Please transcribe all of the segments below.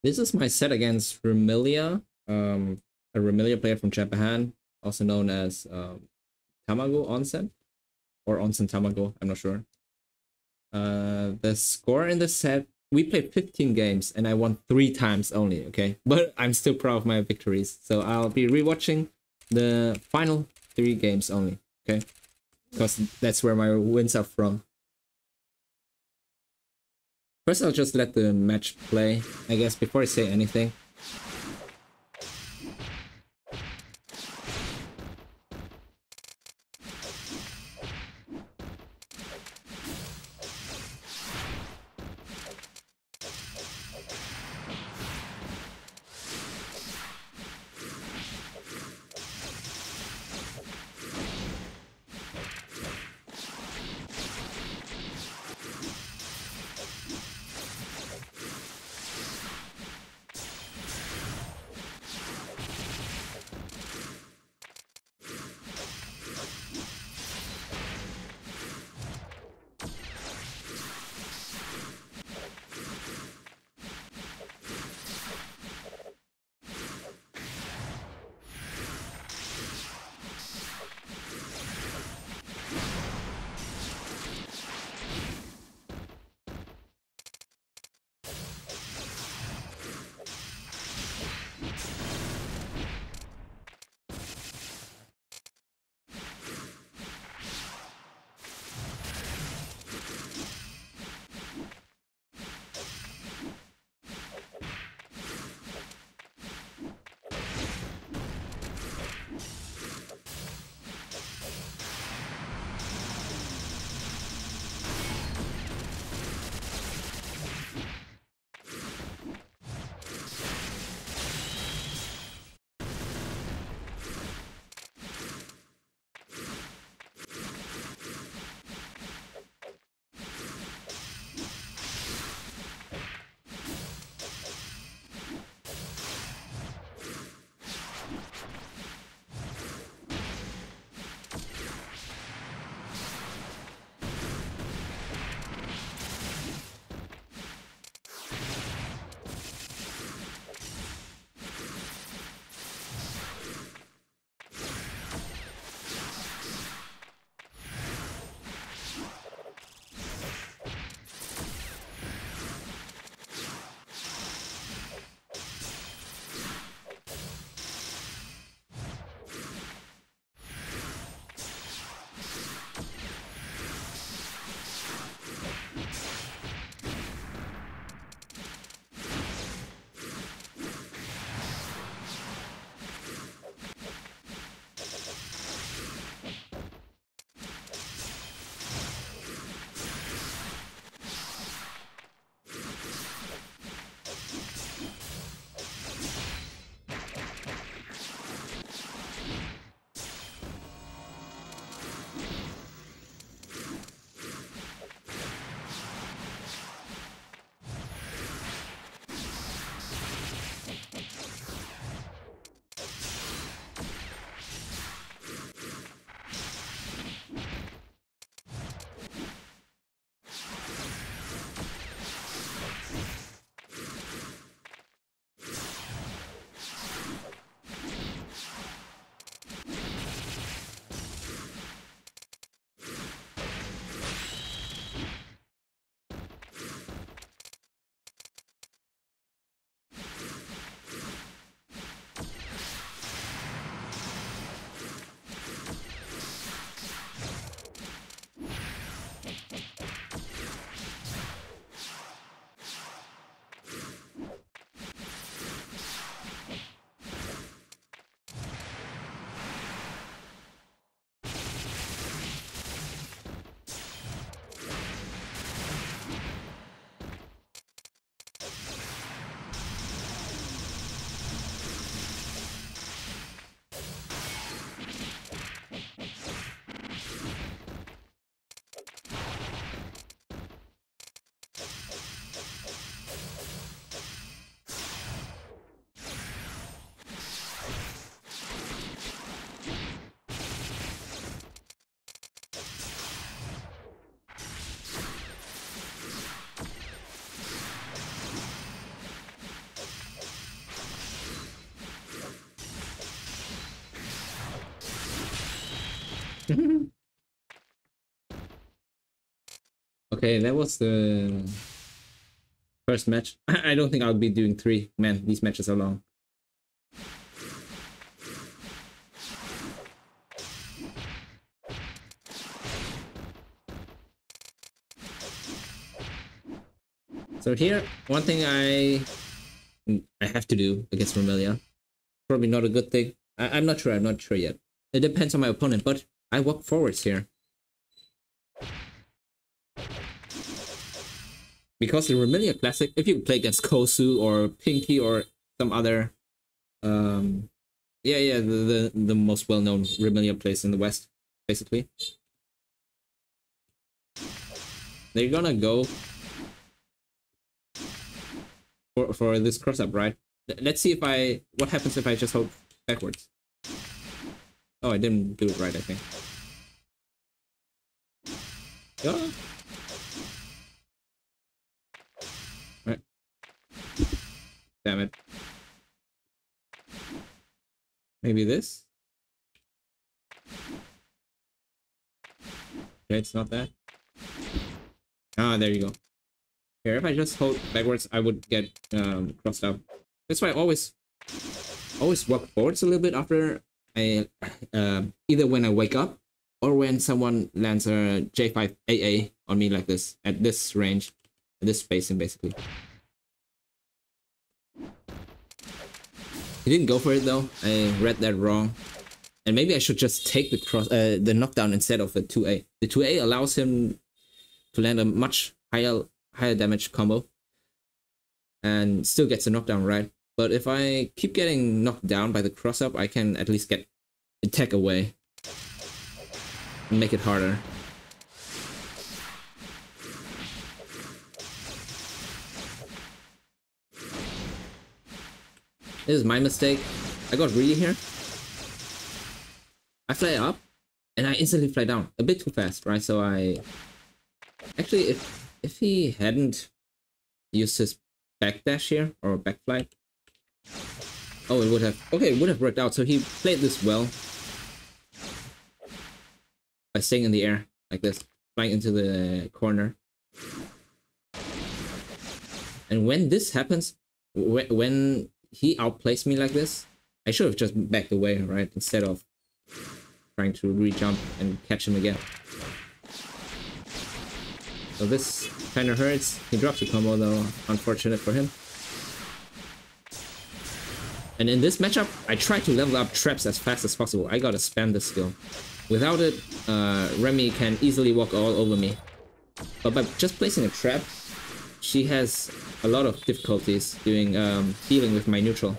This is my set against Remilia, a Remilia player from Japan, also known as Tamago Onsen or Onsen Tamago. I'm not sure. The score in the set, we played 15 games and I won 3 times only. Okay, but I'm still proud of my victories. So I'll be rewatching the final 3 games only. Okay, because that's where my wins are from. First, I'll just let the match play, I guess, before I say anything. Okay, that was the first match. I don't think I'll be doing 3. Man, these matches are long. So here, one thing I have to do against Vermilion. Probably not a good thing. I'm not sure. I'm not sure yet. It depends on my opponent, but I walk forwards here. Because the Vermilion Classic, if you play against Kosu or Pinky or some other, the most well-known Vermilion place in the West, basically. They're gonna go for this cross-up, right? Let's see if what happens if I just hold backwards. Oh, I didn't do it right, I think. Oh. Right. Damn it. Maybe this? Okay, it's not that. Ah, there you go. Here, if I just hold backwards, I would get crossed up. That's why I always walk forwards a little bit after I either when I wake up or when someone lands a J5 AA on me like this at this range, at this spacing basically. He didn't go for it though. I read that wrong, and maybe I should just take the knockdown instead of the 2A. The 2A allows him to land a much higher damage combo and still gets a knockdown, right? But if I keep getting knocked down by the cross-up, I can at least get attack away and make it harder. This is my mistake. I got greedy here. I fly up and I instantly fly down a bit too fast, right? So I actually, if he hadn't used his backdash here or backfly, oh, it would have worked out. So he played this well by staying in the air like this, flying into the corner. And when this happens, when he outplays me like this, I should have just backed away, right? Instead of trying to re-jump and catch him again. So this kind of hurts. He drops the combo though, unfortunate for him. And in this matchup, I try to level up traps as fast as possible. I gotta spam this skill. Without it, Remy can easily walk all over me. But by just placing a trap, she has a lot of difficulties doing dealing with my neutral.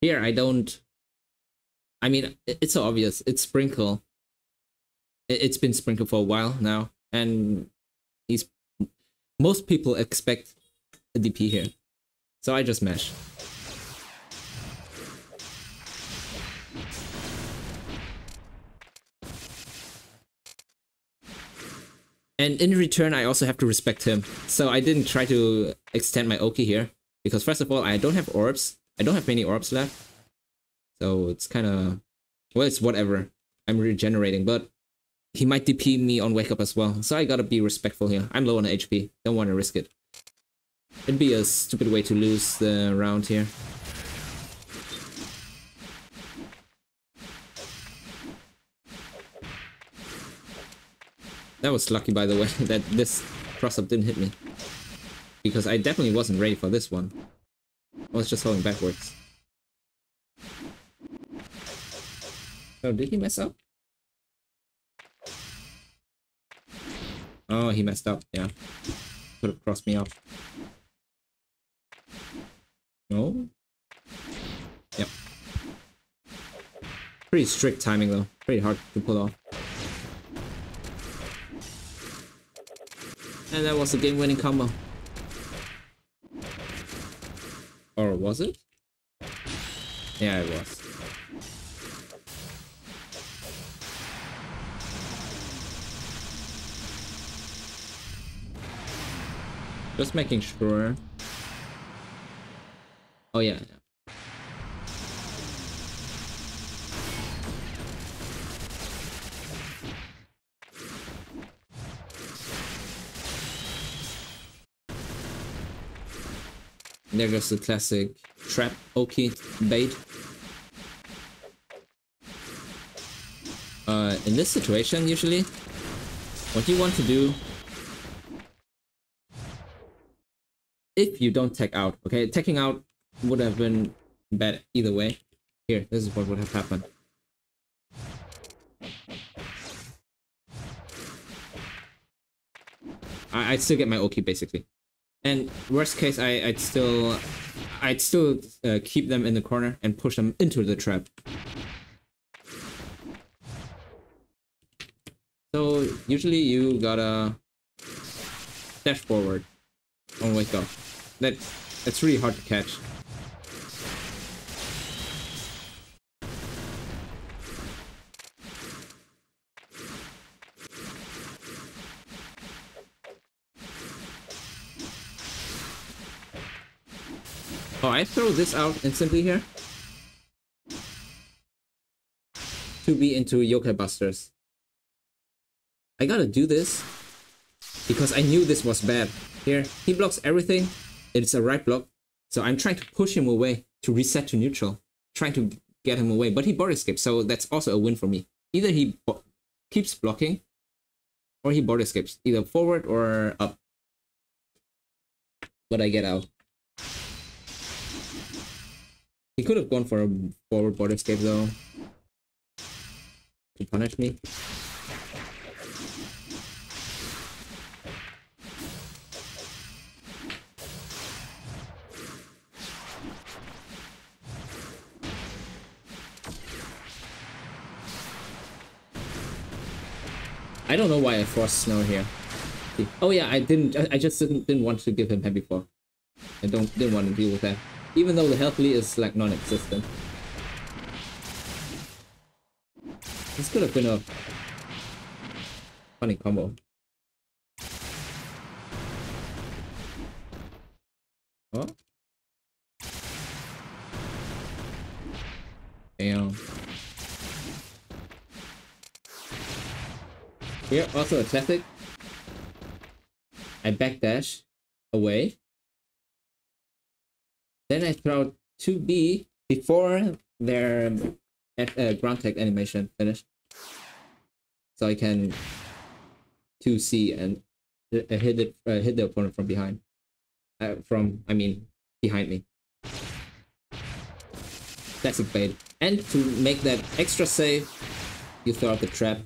Here, I mean, it's so obvious. It's Sprinkle. It's been Sprinkle for a while now, and most people expect a DP here. So I just mash. And in return, I also have to respect him. So I didn't try to extend my Oki here, because first of all, I don't have orbs. I don't have many orbs left. So it's kind of, well, it's whatever. I'm regenerating, but he might DP me on wake up as well. So I gotta be respectful here. I'm low on HP. Don't want to risk it. It'd be a stupid way to lose the round here. That was lucky, by the way, that this cross-up didn't hit me. Because I definitely wasn't ready for this one. I was just holding backwards. Oh, did he mess up? Oh, he messed up, yeah. Could have crossed me off. No? Yep. Pretty strict timing though. Pretty hard to pull off. And that was the game-winning combo. Or was it? Yeah, it was. Just making sure. Oh yeah. There goes the classic trap Oki bait. In this situation, usually, what you want to do, if you don't tech out, okay, teching out would have been bad either way. Here, this is what would have happened. I'd still get my Oki basically, and worst case, I'd still keep them in the corner and push them into the trap. So usually you gotta dash forward. Oh wait, go. That's really hard to catch. Oh, I throw this out instantly here to be into yokai busters. I gotta do this because I knew this was bad. Here, he blocks everything. It's a right block. So I'm trying to push him away to reset to neutral. Trying to get him away, but he board escapes, so that's also a win for me. Either he keeps blocking or he board escapes, either forward or up. But I get out. He could have gone for a forward board escape though to punish me. I don't know why I forced Snow here. Oh yeah, I just didn't want to give him heavy fall. I didn't want to deal with that. Even though the health lead is like non-existent. This could have been a funny combo. Oh. Damn. Here, also a classic. I backdash away. Then I throw 2B before their ground tech animation finished. So I can 2C and hit the opponent from behind. Behind me. Classic bait. And to make that extra safe, you throw out the trap.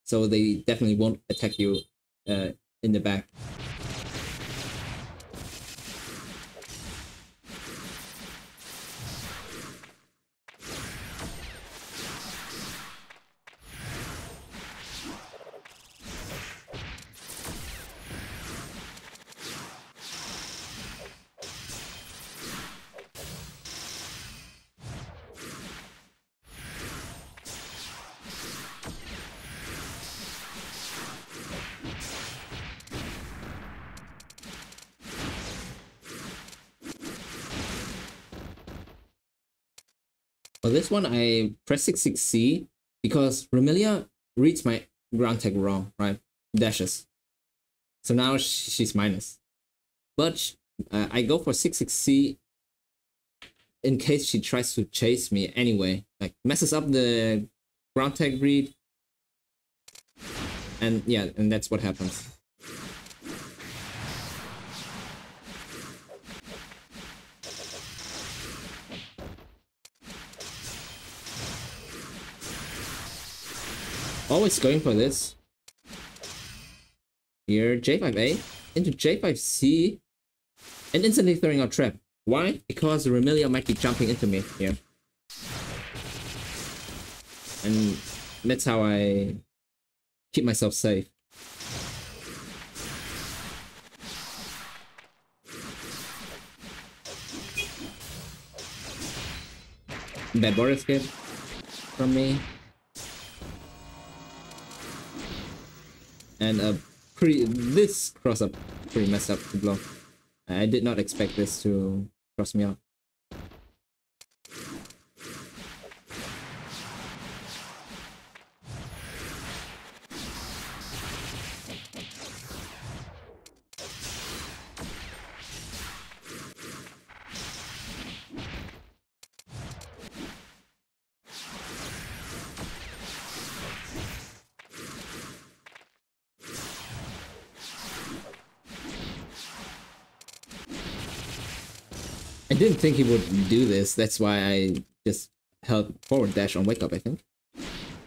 So they definitely won't attack you in the back. Well, this one I press 6-6C because Remilia reads my ground tech wrong, right? Dashes. So now she's minus. But I go for 6-6C in case she tries to chase me anyway. Like messes up the ground tech read. And yeah, and that's what happens. Always going for this. Here, J5A into J5C and instantly throwing out trap. Why? Because Remilia might be jumping into me here. And that's how I keep myself safe. Bad board escape from me. And this cross up pretty messed up to block. I did not expect this to cross me out. I didn't think he would do this. That's why I just held forward dash on wake up, I think.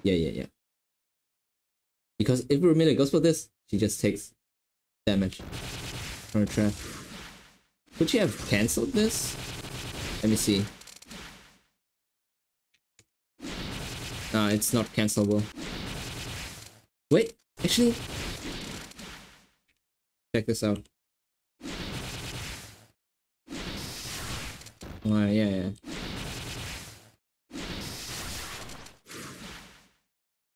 Yeah. Because if Vermilion goes for this, she just takes damage from her trap. Could she have cancelled this? Let me see. No, it's not cancelable. Wait, actually... Check this out. Yeah.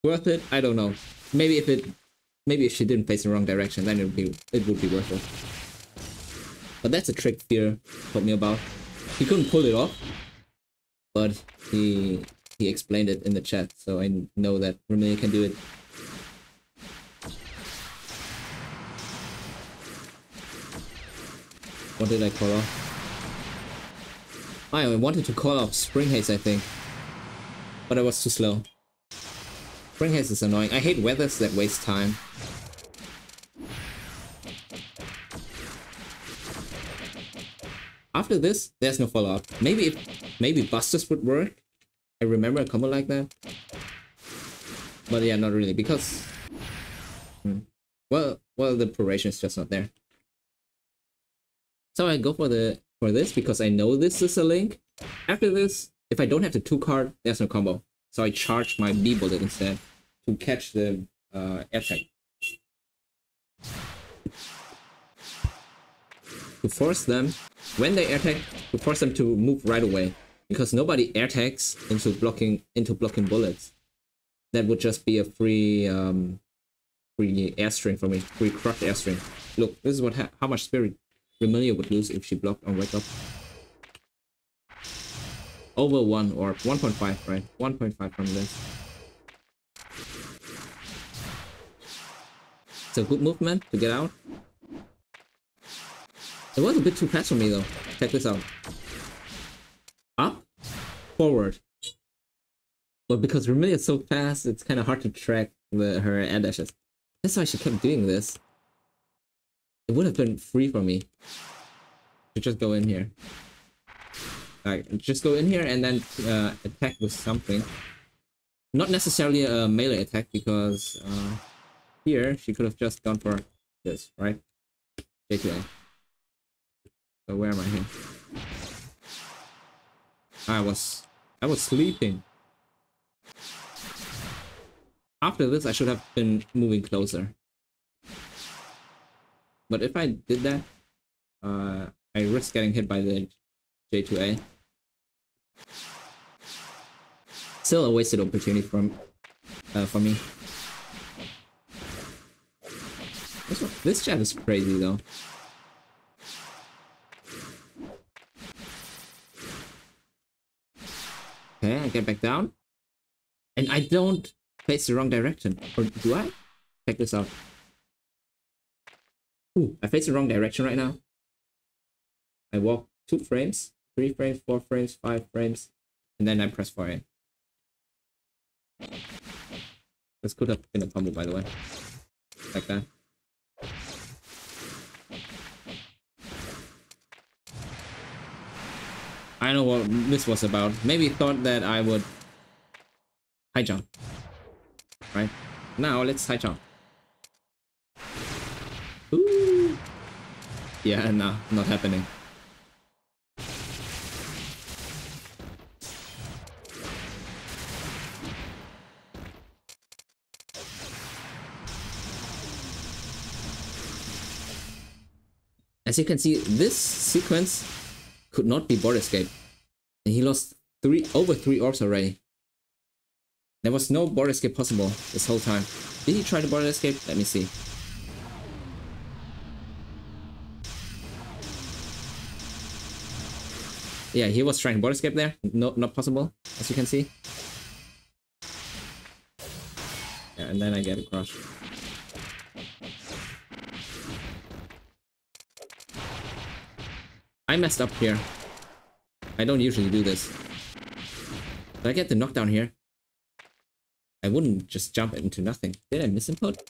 Worth it? I don't know. Maybe if she didn't face the wrong direction, then it would be worth it. But that's a trick Fear told me about. He couldn't pull it off, but he explained it in the chat, so I know that Vermilion can do it. What did I call off? I wanted to call off Spring Haze, I think. But I was too slow. Spring Haze is annoying. I hate weathers that waste time. After this, there's no follow-up. Maybe Busters would work. I remember a combo like that. But yeah, not really, because... Well, the duration is just not there. So I go for this because I know this is a link. After this, if I don't have the 2 card, there's no combo. So I charge my B bullet instead to catch the air tag. To force them, when they air tag, to force them to move right away. Because nobody air tags into blocking bullets. That would just be a free airstring for me. Free crush airstring. Look, this is how much spirit Vermilion would lose if she blocked on wake up. Over 1 or 1.5, right? 1.5 from this. It's a good movement to get out. It was a bit too fast for me though. Check this out. Up, forward. But because Vermilion is so fast, it's kind of hard to track her air dashes. That's why she kept doing this. It would have been free for me to just go in here. Like, just go in here and then attack with something. Not necessarily a melee attack, because here she could have just gone for this, right? J2A. So where am I here? I was sleeping. After this, I should have been moving closer. But if I did that, I risk getting hit by the J2A. Still a wasted opportunity for me. This chat is crazy though. Okay, I get back down. And I don't face the wrong direction. Or do I? Check this out. Ooh, I face the wrong direction right now. I walk 2 frames, 3 frames, 4 frames, 5 frames, and then I press 4A. This could have been a combo, by the way. Like that. I know what this was about. Maybe thought that I would high jump. Right? Now let's high jump. Ooh. Yeah, nah, not happening. As you can see, this sequence could not be board escape. And he lost over 3 orbs already. There was no board escape possible this whole time. Did he try to board escape? Let me see. Yeah, he was trying to border escape there. No, not possible, as you can see. Yeah, and then I get a crush. I messed up here. I don't usually do this. Did I get the knockdown here? I wouldn't just jump into nothing. Did I miss input?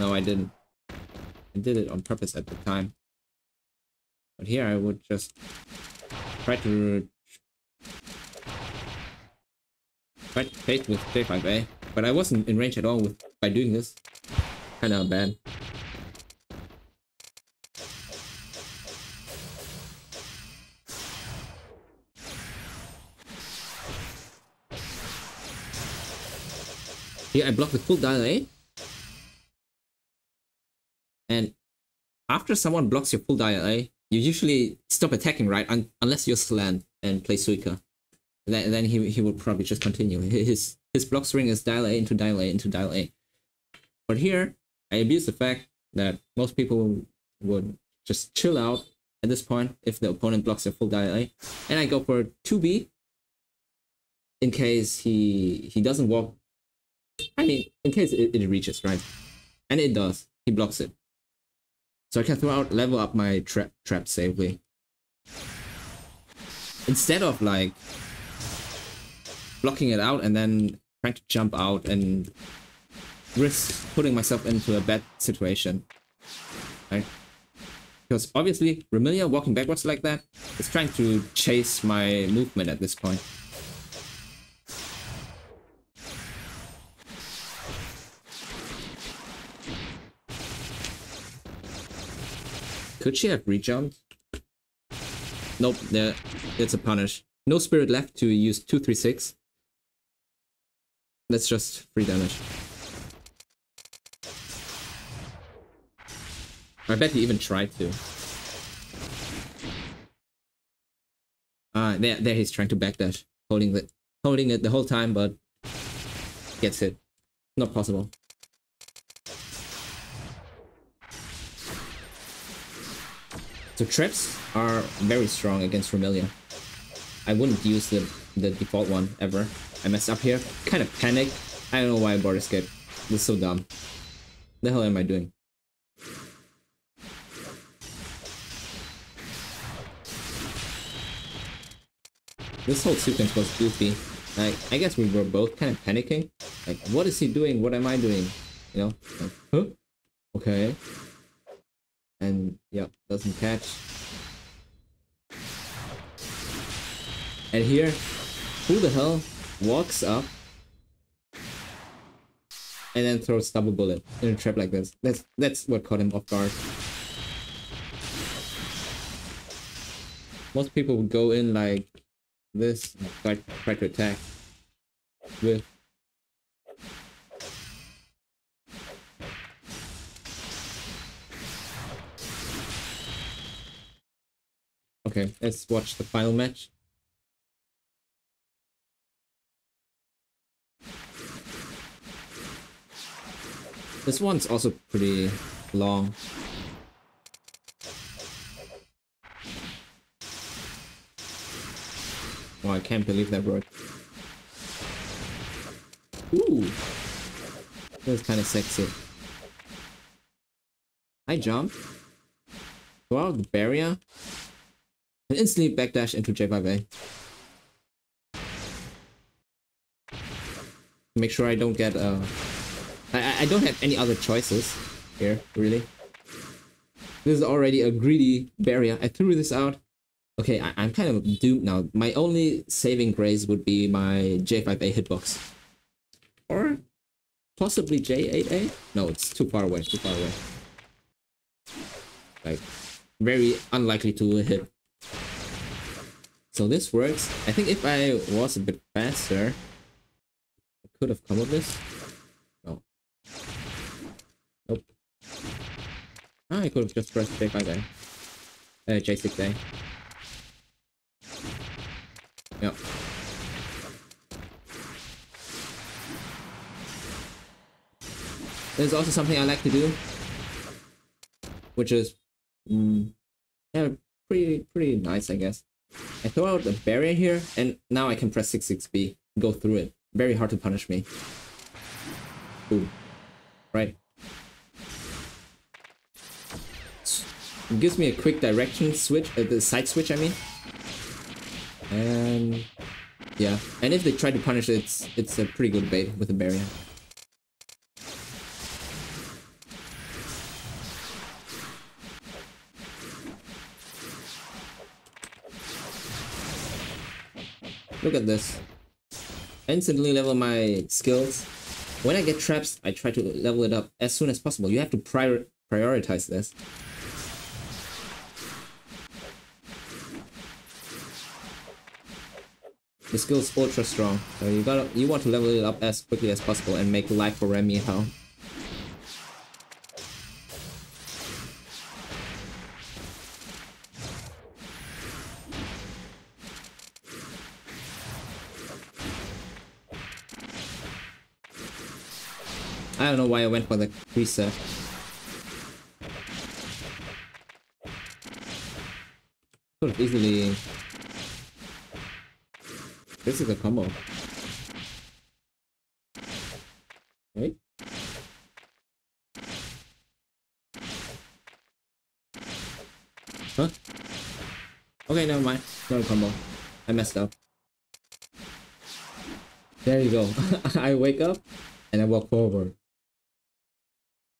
No, I didn't. I did it on purpose at the time. But here I would just try to fake with J5A. But I wasn't in range at all by doing this. Kinda bad. Here I block with full dial A. And after someone blocks your full dial A, you usually stop attacking, right? Unless you're slant and play Suika. Then he will probably just continue. His block string is dial A into dial A into dial A. But here, I abuse the fact that most people would just chill out at this point if the opponent blocks your full dial A. And I go for 2B in case he doesn't walk. I mean, in case it reaches, right? And it does. He blocks it. So I can throw out, level up my trap safely. Instead of like blocking it out and then trying to jump out and risk putting myself into a bad situation. Right? Because obviously, Remilia walking backwards like that is trying to chase my movement at this point. Could she have rejumped? Nope, it's a punish. No spirit left to use 236. That's just free damage. I bet he even tried to. There he's trying to backdash, holding it the whole time, but gets hit. Not possible. So traps are very strong against Remilia. I wouldn't use the default one ever. I messed up here. Kind of panicked. I don't know why I border escaped. This is so dumb. The hell am I doing? This whole sequence was goofy. Like, I guess we were both kind of panicking. Like, what is he doing? What am I doing? You know? Like, huh? Okay. And, yep, doesn't catch. And here, who the hell walks up and then throws double bullet in a trap like this? That's what caught him off guard. Most people would go in like this and try to attack with. Okay, let's watch the final match. This one's also pretty long. Oh, I can't believe that worked. Ooh! This is kind of sexy. I jump. Go out of the barrier. And instantly backdash into J5A. Make sure I don't get I don't have any other choices here, really. This is already a greedy barrier. I threw this out. Okay, I'm kind of doomed now. My only saving grace would be my J5A hitbox. Or possibly J8A? No, it's too far away, too far away. Like, very unlikely to hit. So this works. I think if I was a bit faster, I could have come with this. No. Nope. I could have just pressed J5A. J6A. Yep. There's also something I like to do, which is yeah, pretty nice, I guess. I throw out a barrier here, and now I can press 6-6B, go through it. Very hard to punish me. Boom. Right. It gives me a quick direction switch, the side switch I mean. And yeah, and if they try to punish it, it's a pretty good bait with a barrier. Look at this. I instantly level my skills. When I get traps, I try to level it up as soon as possible. You have to prioritize this. The skill is ultra strong, so you want to level it up as quickly as possible and make life for Remy hell. I don't know why I went for the reset. Could have easily. This is a combo. Right? Huh? Okay, never mind. Not a combo. I messed up. There you go. I wake up and I walk forward.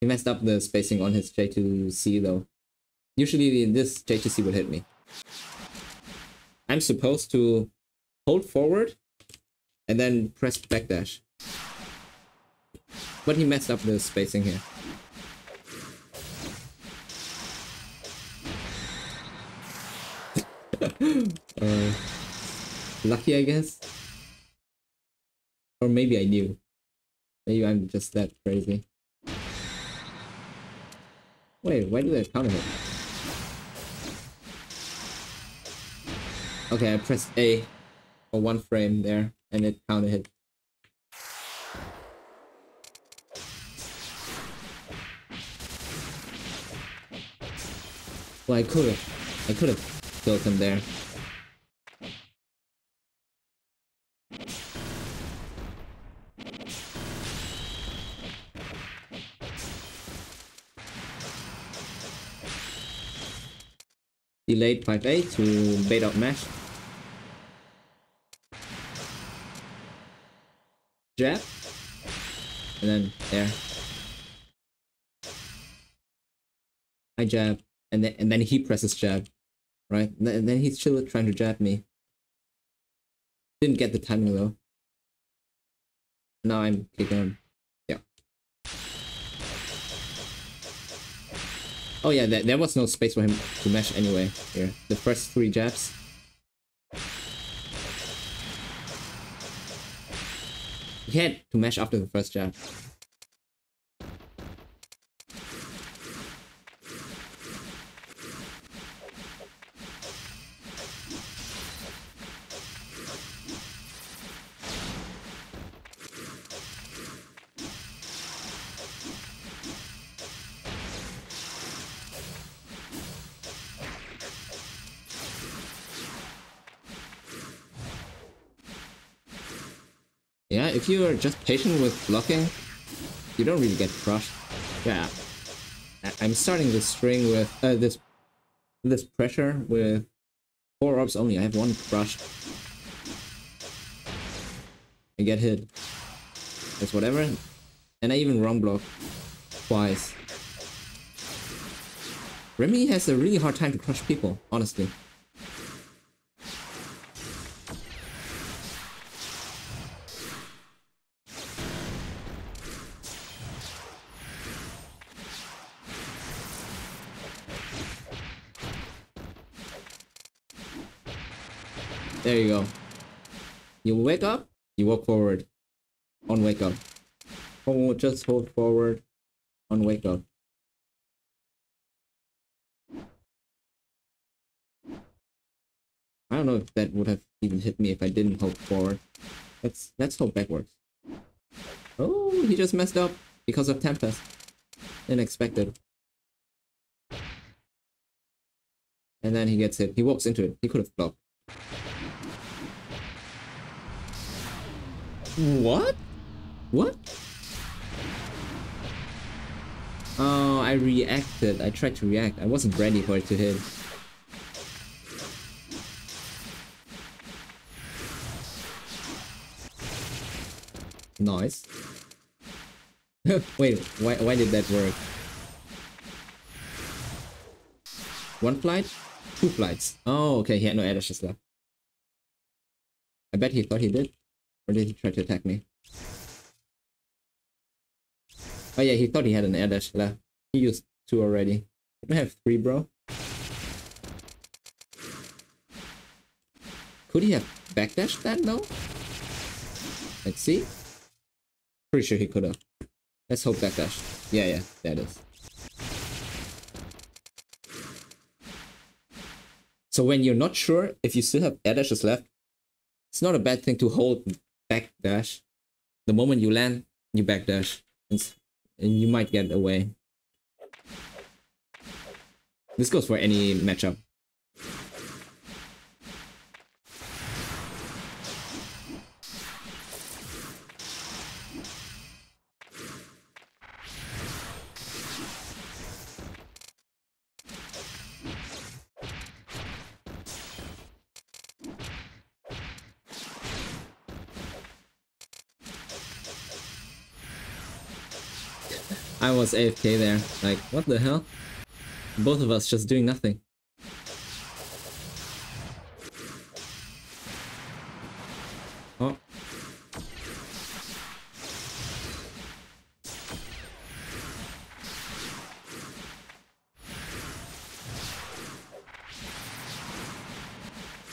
He messed up the spacing on his J2C though. Usually this J2C would hit me. I'm supposed to hold forward and then press backdash. But he messed up the spacing here. Lucky, I guess. Or maybe I knew. Maybe I'm just that crazy. Wait, why did I counter hit? Okay, I pressed A for 1 frame there, and it counter hit. Well, I could have killed him there. Delayed 5A to bait out mesh. Jab. And then there. I jab. And then he presses jab. Right? And then he's still trying to jab me. Didn't get the timing though. Now I'm kicking him. Yeah. Oh yeah, there was no space for him to mesh anyway here. The first 3 jabs. He had to mesh after the first jab. Yeah, if you are just patient with blocking, you don't really get crushed. Yeah, I'm starting this string with this pressure with 4 orbs only. I have 1 crushed. I get hit. That's whatever, and I even wrong block twice. Remy has a really hard time to crush people, honestly. There you go. You wake up, you walk forward. On wake up. Or just hold forward. On wake up. I don't know if that would have even hit me if I didn't hold forward. Let's hope backwards. Oh, he just messed up because of Tempest. Unexpected. And then he gets hit. He walks into it. He could have blocked. What? What? Oh, I reacted. I tried to react. I wasn't ready for it to hit. Nice. Wait, why did that work? One flight? Two flights. Oh, okay, he had no air dashes left. I bet he thought he did. Or did he try to attack me? Oh yeah, he thought he had an air dash left. He used 2 already. I have 3, bro. Could he have backdashed that though? Let's see. Pretty sure he could have. Let's hope backdash. Yeah, there it is. So when you're not sure if you still have air dashes left, it's not a bad thing to hold backdash. The moment you land, you backdash. And you might get away. This goes for any matchup. I was AFK there. Like, what the hell? Both of us just doing nothing. Oh.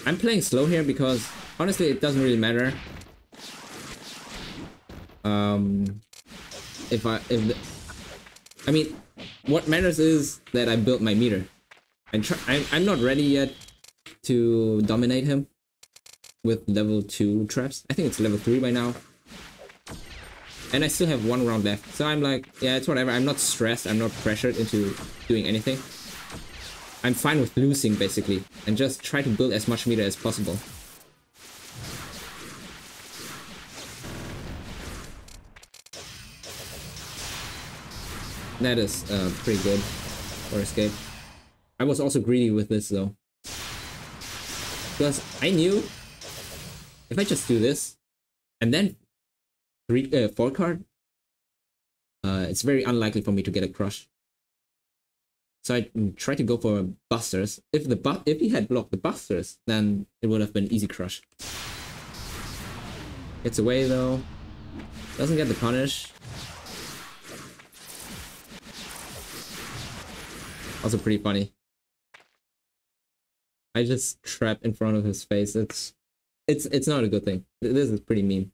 I'm playing slow here because honestly it doesn't really matter. I mean, what matters is that I built my meter. I'm not ready yet to dominate him with level 2 traps. I think it's level 3 by now. And I still have 1 round left. So I'm like, yeah, it's whatever. I'm not stressed. I'm not pressured into doing anything. I'm fine with losing, basically. And just try to build as much meter as possible. That is pretty good for escape. I was also greedy with this though. Because I knew if I just do this and then 4 card, it's very unlikely for me to get a crush. So I tried to go for busters. If he had blocked the busters, then it would have been easy crush. Gets away though. Doesn't get the punish. Also pretty funny. I just trap in front of his face. It's not a good thing. This is pretty mean.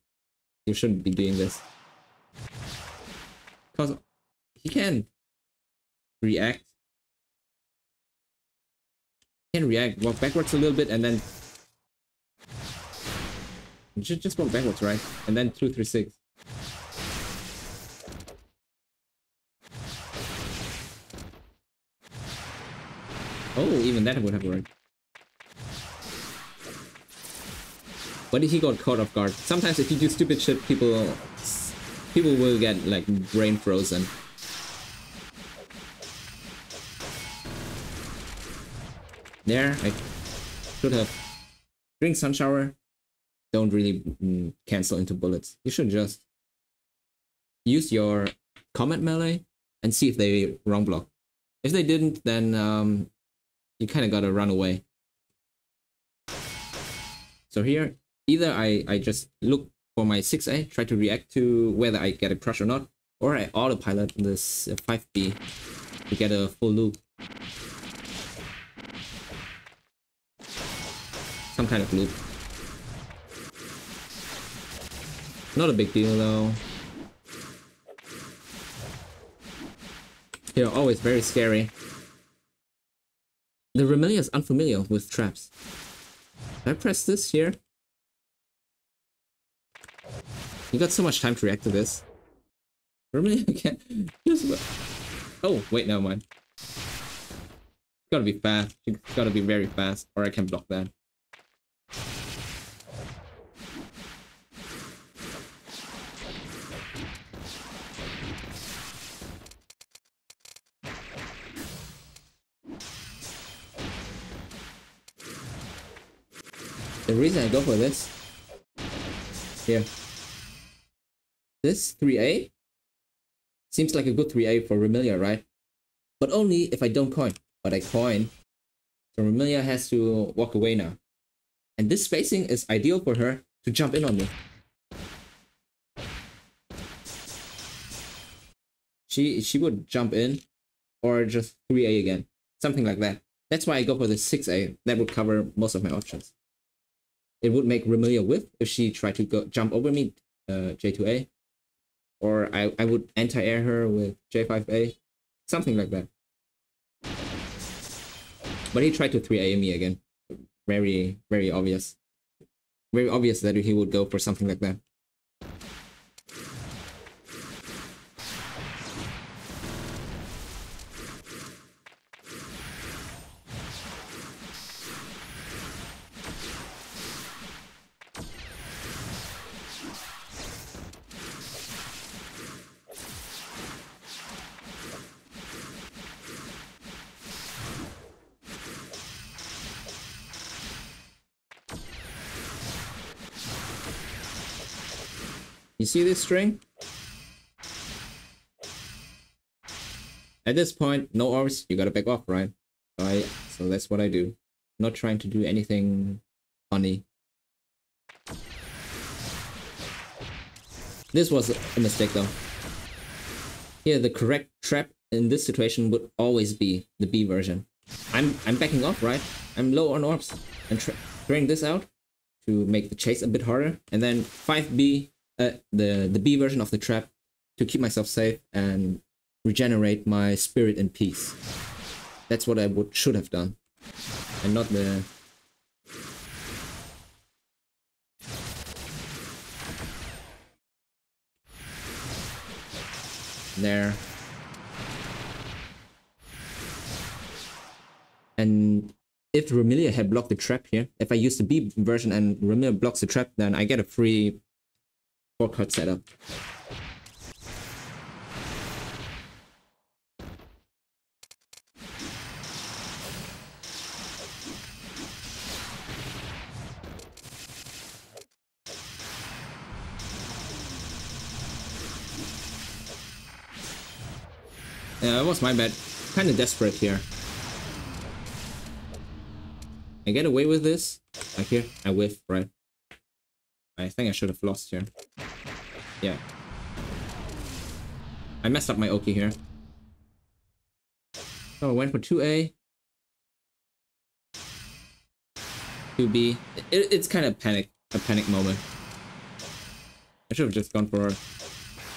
You shouldn't be doing this. Because he can react. He can react, walk backwards a little bit, and then just walk backwards, right? And then 2-3-6. Oh, even that would have worked. But he got caught off guard. Sometimes if you do stupid shit, people will get like brain frozen. There, I should have. During Sun Shower, don't really cancel into bullets. You should just use your combat melee and see if they wrong block. If they didn't, then you kind of gotta run away. So here, either I just look for my 6A, try to react to whether I get a crush or not, or I autopilot this 5B to get a full loop. Some kind of loop. Not a big deal though. They're always very scary. The Remelia is unfamiliar with traps. Did I press this here? You got so much time to react to this. Remelia can't just... Oh, wait, never mind. Gotta be fast. It's gotta be very fast, or I can block that. The reason I go for this here, this 3A seems like a good 3A for Remilia, right? But only if I don't coin. But I coin, so Remilia has to walk away now. And this spacing is ideal for her to jump in on me. She would jump in or just 3A again. Something like that. That's why I go for the 6A. That would cover most of my options. It would make Remilia whiff if she tried to go jump over me, J2A. Or I would anti-air her with J5A. Something like that. But he tried to 3A me again. Very, very obvious. Very obvious that he would go for something like that. You see this string? At this point, no orbs, you gotta back off, right? So that's what I do. Not trying to do anything funny. This was a mistake though. Here, the correct trap in this situation would always be the B version. I'm backing off, right? I'm low on orbs. And throwing this out to make the chase a bit harder. And then 5B, the B version of the trap to keep myself safe and regenerate my spirit in peace. That's what I should have done. And not the... There. And if Remilia had blocked the trap here, if I use the B version and Remilia blocks the trap, then I get a free 4-card setup. Yeah, that was my bad. Kind of desperate here. I get away with this. Like here, I whiff, right? I think I should have lost here. Yeah. I messed up my Oki here. So I went for 2A. 2B. It's kind of a panic moment. I should have just gone for...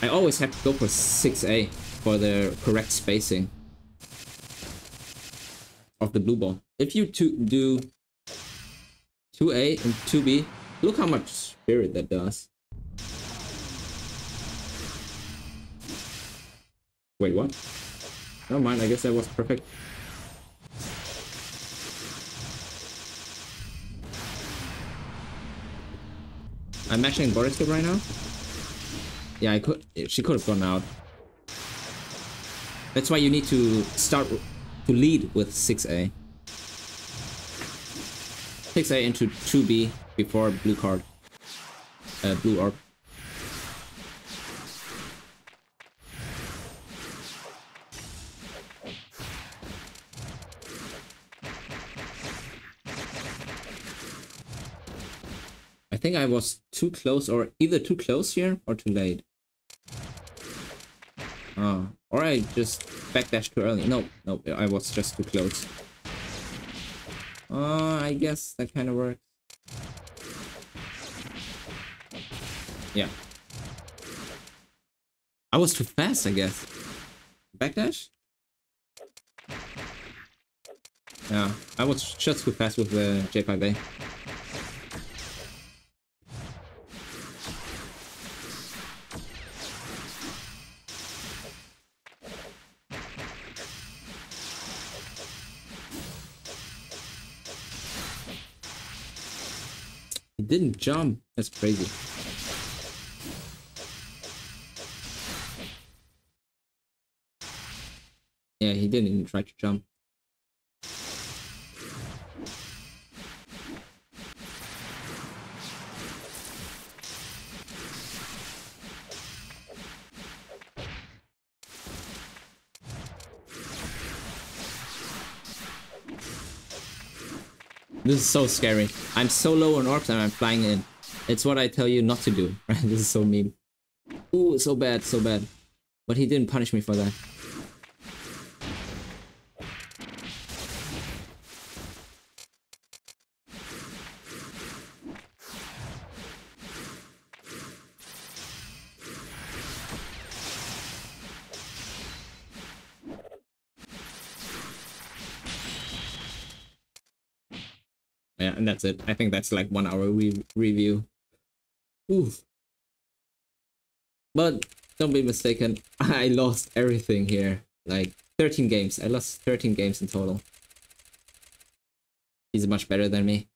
I always have to go for 6A for the correct spacing of the blue ball. If you do 2A and 2B, look how much spirit that does. Wait, what? Never mind, I guess that was perfect. I'm matching Boris right now. Yeah, she could have gone out. That's why you need to start to lead with 6A. 6A into 2B before blue card. Blue orb. I think I was too close, or either too close here or too late. Oh, or I just backdashed too early. No, I was just too close. I guess that kind of works. Yeah. I was too fast, I guess. Backdash? Yeah, I was just too fast with the J5A. He didn't jump. That's crazy. Yeah, he didn't even try to jump. This is so scary. I'm so low on orbs and I'm flying in. It's what I tell you not to do. Right? This is so mean. Ooh, so bad, so bad. But he didn't punish me for that. Yeah, and that's it. I think that's like 1 hour review. Oof. But don't be mistaken, I lost everything here. Like 13 games. I lost 13 games in total. He's much better than me.